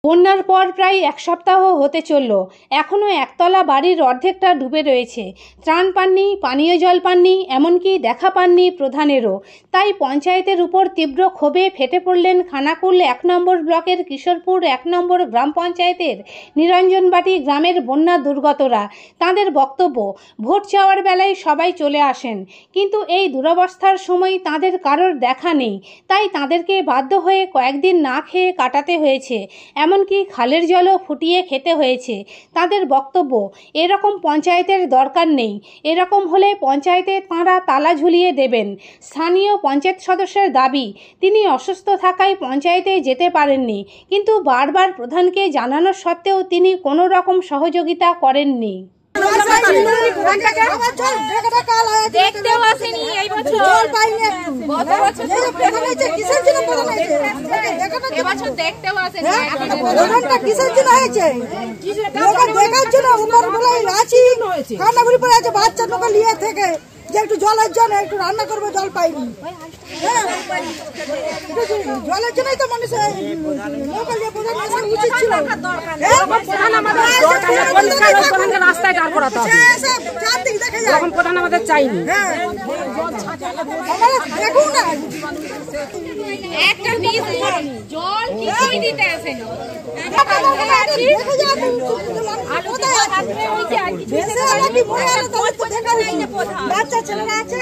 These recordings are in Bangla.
বন্যার পর প্রায় এক সপ্তাহ হতে চলল, এখনও একতলা বাড়ির অর্ধেকটা ডুবে রয়েছে। ত্রাণ পাননি, পানীয় জল পাননি, এমনকি দেখা পাননি প্রধানেরও। তাই পঞ্চায়েতের উপর তীব্র ক্ষোভে ফেটে পড়লেন খানাকুল ১ নম্বর ব্লকের কিশোরপুর ১ নম্বর গ্রাম পঞ্চায়েতের নিরঞ্জনবাটি গ্রামের বন্যা দুর্গতরা। তাঁদের বক্তব্য, ভোট চাওয়ার বেলায় সবাই চলে আসেন, কিন্তু এই দুরবস্থার সময় তাঁদের কারোর দেখা নেই। তাই তাঁদেরকে বাধ্য হয়ে কয়েকদিন না খেয়ে কাটাতে হয়েছে, এমনকি খালের জলও ফুটিয়ে খেতে হয়েছে। তাদের বক্তব্য, এরকম পঞ্চায়েতের দরকার নেই, এরকম হলে পঞ্চায়েতে তাঁরা তালা ঝুলিয়ে দেবেন। স্থানীয় পঞ্চায়েত সদস্যের দাবি, তিনি অসুস্থ থাকায় পঞ্চায়েতে যেতে পারেননি, কিন্তু বারবার প্রধানকে জানানো সত্ত্বেও তিনি কোনো রকম সহযোগিতা করেননি। দেখতেও আসেনি এই বছর, এবছর দেখতেও আসেনি। প্রধানটা কিসের জন্য হয়েছে? দেখার জন্য কান্নাগুলি পরে আছে বাচ্চা লোকে নিয়ে থেকে যে একটু জলের জন্য একটু রান্না করবো, জল পাইনি। জলের জন্যই তো মানুষ উচিত ছিল। রাস্তায় দাঁড় করাতে হবে, এরকম প্রধান আমাদের চাইনি। দেখুন না, একটা জল কিছুই দিতে আসেনি। বাচ্চা ছেলেরা আছে,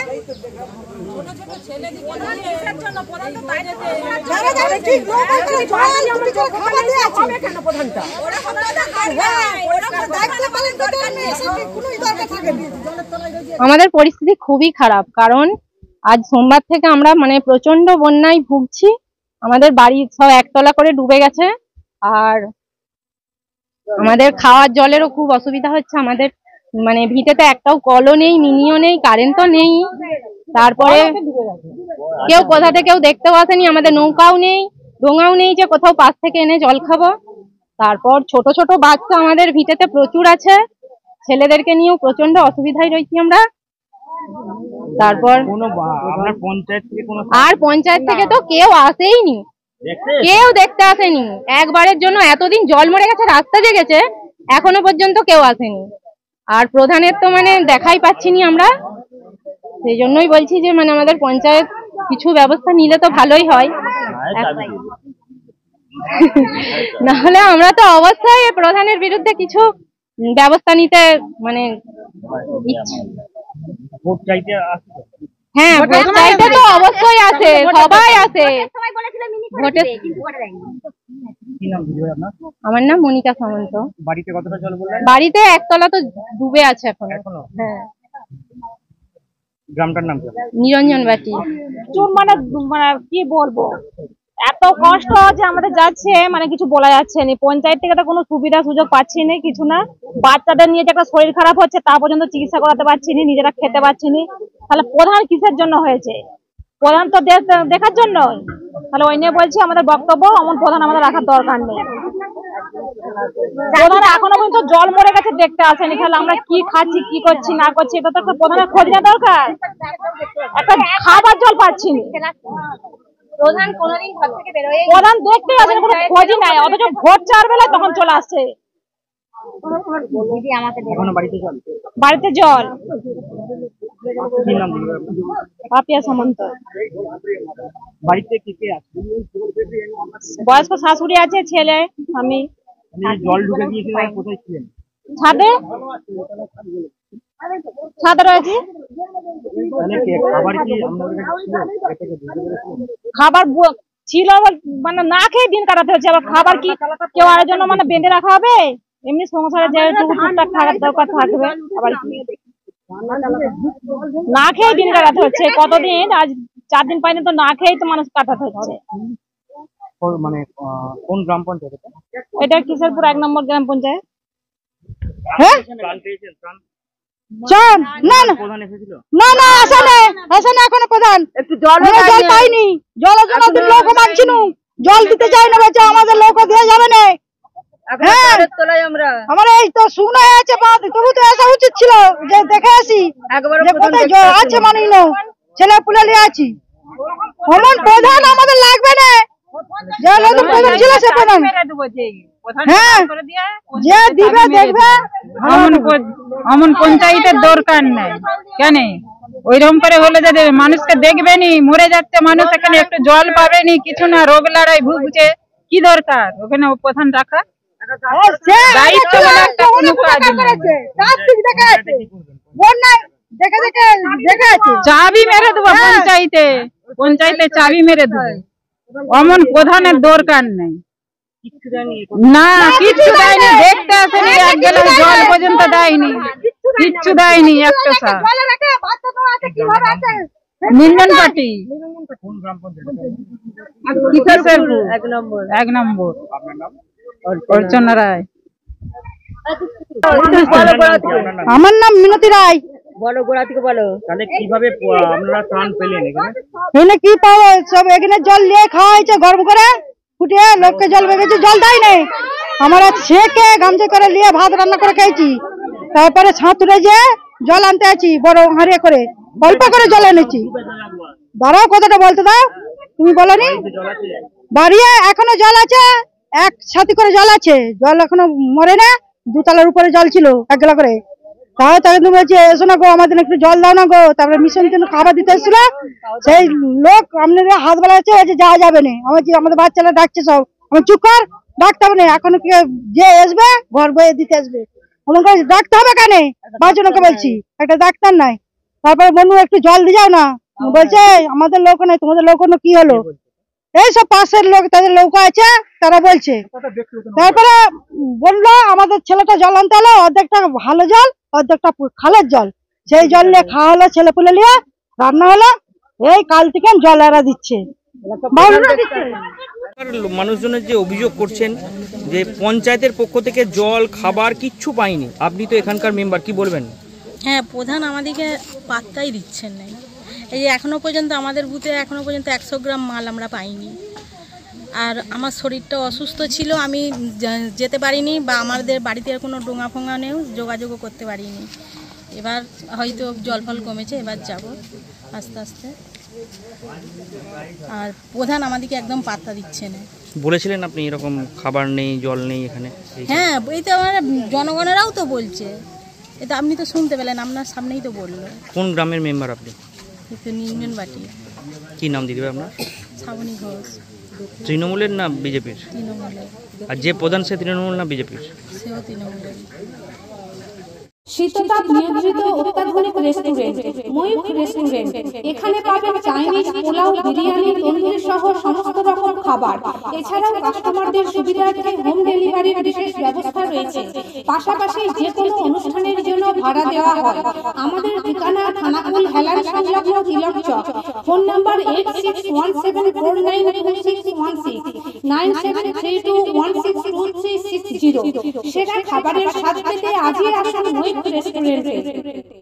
আমাদের পরিস্থিতি খুবই খারাপ, কারণ আজ সোমবার থেকে আমরা প্রচন্ড বন্যায় ভুগছি। আমাদের বাড়ি সব একতলা করে ডুবে গেছে, আর আমাদের খাওয়ার জলেরও খুব অসুবিধা হচ্ছে। আমাদের ভিটেতে একটাও কলও নেই, মিনিও নেই, কারেন্টও নেই। তারপরে কেউ কোথা থেকেও দেখতেও আসেনি, আমাদের নৌকাও নেই, ডোঙাও নেই যে কোথাও পাশ থেকে এনে জল খাবো। তারপর ছোট ছোট বাচ্চা আমাদের ভিটেতে প্রচুর আছে, ছেলেদেরকে নিয়েও প্রচন্ড অসুবিধায় রয়েছি আমরা। তারপর আর পঞ্চায়েত থেকে তো কেউ আসেইনি, কেউ দেখতে আসেনি। একবারের জন্য এতদিন জল মরে গেছে, রাস্তা জেগেছে, এখনো পর্যন্ত কেউ আসেনি। আর প্রধানের তো দেখাই পাচ্ছিনি আমরা। সেই জন্যই বলছি যে আমাদের পঞ্চায়েত কিছু ব্যবস্থা নিলে তো ভালোই হয়। নাহলে আমরা তো অবশ্যই প্রধানের বিরুদ্ধে কিছু ব্যবস্থা নিতে হ্যাঁ, ভোট চাইতে তো অবশ্যই আসে, সবাই আসে ভোটে। আমার নাম মনিকা সামন্ত। বাড়িতে একতলা তো ডুবে আছে এখনো। হ্যাঁ, গ্রামটার নাম কি? নিরঞ্জনবাটি। কি বলবো, এত কষ্ট যে আমাদের যাচ্ছে কিছু বলা যাচ্ছে না। পঞ্চায়েত থেকে তো কোনো সুবিধা সুযোগ পাচ্ছি না, কিছু না। বাচ্চাদের নিয়ে যে একটা শরীর খারাপ হচ্ছে, তা পর্যন্ত চিকিৎসা করাতে পারছি না, নিজেরা খেতে পারছি না। তাহলে প্রধান কিসের জন্য হয়েছে? প্রধান তো দেখার জন্য। তাহলে ওই নিয়ে বলছি আমাদের বক্তব্য, এমন প্রধান আমাদের রাখার দরকার নেই। প্রধান এখনো পর্যন্ত জল মরে গেছে, দেখতে আসেনি। তাহলে আমরা কি খাচ্ছি, কি করছি না করছি, এটা তো একটা প্রধানের খোঁজ নেওয়া দরকার। একটা খাবার জল পাচ্ছি না, প্রধান কোনোদিন ঘর থেকে বেরোয়, প্রধান দেখতে আসেন, কোনো খোঁজই নাই। অথচ ভোট চাওয়ার বেলায় তখন চলে আসছে। বাড়িতে জল। পাপিয়া সামন্ত। বয়স্ক শাশুড়ি আছে, ছেলে, আমি। ছাদে ছাদে রয়েছি। খাবার ছিল, না খেয়ে দিন কাটাতে হচ্ছে। আবার খাবার কি কেউ আর জন্য বেঁধে রাখা হবে? এমনি সংসারে যেটুকু টুকটাক থাকার দরকার থাকবে, আবার কি না খেয়ে দিন কাটাতে হচ্ছে। কতদিন, আজ 4 দিন পাইনি তো না খেয়েই তো মানুষ কাটাতে হচ্ছে। কোন গ্রাম পঞ্চায়েত এটা? কিশোরপুর 1 নম্বর গ্রাম পঞ্চায়েত। হ্যাঁ, এখনো প্রধান জল পাইনি। জলের জন্য লোক মানছি, জল দিতে চাই না, আমাদের লোক দিয়ে যাবে না। আমার এই তো শুনে আছে, তবু তো আসা উচিত ছিল যে দেখে আসি আছে। ছেলে পুলে নিয়ে আছি, প্রধান আমাদের লাগবে না। যে প্রধান ছিল সে প্রধান হ্যাঁ যে দিবে দেখবে অমন পঞ্চায়েতের দরকার নাই কেন ওইরকম করে হলে যদি মানুষকে দেখবে নি মরে যাচ্ছে মানুষ এখানে একটু জল পাবে নি কিছু না রোগ লড়াই ভুগছে কি দরকার ওখানে প্রধান রাখা দায়িত্ব বলে একটা কোনো কাজ নেই চাবি মেরে দেবো পঞ্চায়েতে চাবি মেরে দেবো অমন প্রধানের দরকার নেই না কিচ্ছু দেয়নি দেখতে আসেনি এক গ্লাস জল পর্যন্ত দেয়নি কিচ্ছু দেয়নি একটা সার নির্মল পার্টি এক নম্বর অর্চনা রায়। আমার নাম মিনতি রায়। তাহলে কিভাবে আপনারা ত্রাণ পেলেন এখানে? এখানে কি পাবো সব এখানে জল নিয়ে খাওয়া হয়েছে গরম করে ফুটিয়ে লোককে জল বেগেছি জল দেয় নাই আমরা ছেঁকে গামছা করে নিয়ে ভাত রান্না করে খেয়েছি তারপরে ছাতুরে যে জল আনতে আছি বড় হাঁড়িয়ে করে অল্প করে জল এনেছি দাঁড়াও কথাটা বলতে দাও তুমি বলনি বাড়িয়ে এখনো জল আছে এক ছাতি করে জল আছে জল এখনো মরে না দুতলার উপরে জল ছিল এক গেলা করে তাও তাকে তুমি বলছি এসো না গো আমাদের একটু জল দাও না গো তারপরে মিশন জন্য খাবার দিতে এসেছিল সেই লোক আপনাদের হাত বেলাচ্ছে যাওয়া যাবে না আমাদের বাচ্চারা ডাকছে সব আমি চুপ কর ডাকতে হবে না এখন যে আসবে ঘর বয়ে দিতে আসবে আমাকে ডাকতে হবে কেন বাঁচনকে বলছি একটা ডাক্তার নাই তারপরে বন্ধু একটু জল দিয়ে যাও না বলছে আমাদের লোক নাই তোমাদের লোক কি হলো এইসব পাশের লোক তাদের নৌকা আছে তারা বলছে তারপরে বললো আমাদের ছেলেটা জল আনতে হলো অর্ধেকটা ভালো জল অর্ধেকটা খালের জল সেই জল নিয়ে খাওয়া হলো ছেলে পুলে নিয়ে রান্না হলো এই কাল থেকে জল এরা দিচ্ছে মানুষজনের যে অভিযোগ করছেন যে পঞ্চায়েতের পক্ষ থেকে জল খাবার কিচ্ছু পাইনি আপনি তো এখানকার মেম্বার কি বলবেন? হ্যাঁ প্রধান আমাদেরকে পাত্তাই দিচ্ছেন না এই যে এখনো পর্যন্ত আমাদের বুথে এখনো পর্যন্ত 100 গ্রাম মাল আমরা পাইনি আর আমার শরীরটা অসুস্থ ছিল আমি যেতে পারিনি বা আমাদের বাড়িতে কোনো ডোঙা ফোঙা নেই যোগাযোগও করতে পারিনি এবার হয়তো জল ফল কমেছে এবার যাব আস্তে আস্তে আর প্রধান আমাদেরকে একদম পাত্তা দিচ্ছে না বলেছিলেন আপনি এরকম খাবার নেই জল নেই এখানে হ্যাঁ এই তো আমার জনগণেরাও তো বলছে এটা আপনি তো শুনতে পেলেন আপনার সামনেই তো বললো কোন গ্রামের মেম্বার আপনি? নির্মল বাটি কি নাম দিদি আপনার? শ্রাবণী ঘোষ তৃণমূলের না বিজেপির? তৃণমূলের আর যে প্রধান সে তৃণমূল না বিজেপির? সেও তৃণমূলের শীততাপ নিয়ন্ত্রিত অত্যাধুনিক রেস্টুরেন্ট ময়ূখ রেস্টুরেন্ট এখানে পাবেন চাইনিজ পোলাও বিরিয়ানি তন্দুরি সহ সমস্ত রকম খাবার এছাড়াও কাস্টমারদের সুবিধার্থে হোম ডেলিভারির বিশেষ ব্যবস্থা রয়েছে পাশাপাশি যে কোনো অনুষ্ঠানের জন্য ভাড়া দেওয়া হয় আমাদের ঠিকানা থানাকুল হেলান সংলগ্ন তিলক চক ফোন নাম্বার 8617492616 9732162360 সেরা খাবারের স্বাদ পেতে আজই আসুন ময়ূখ রেস্টুরেন্টে।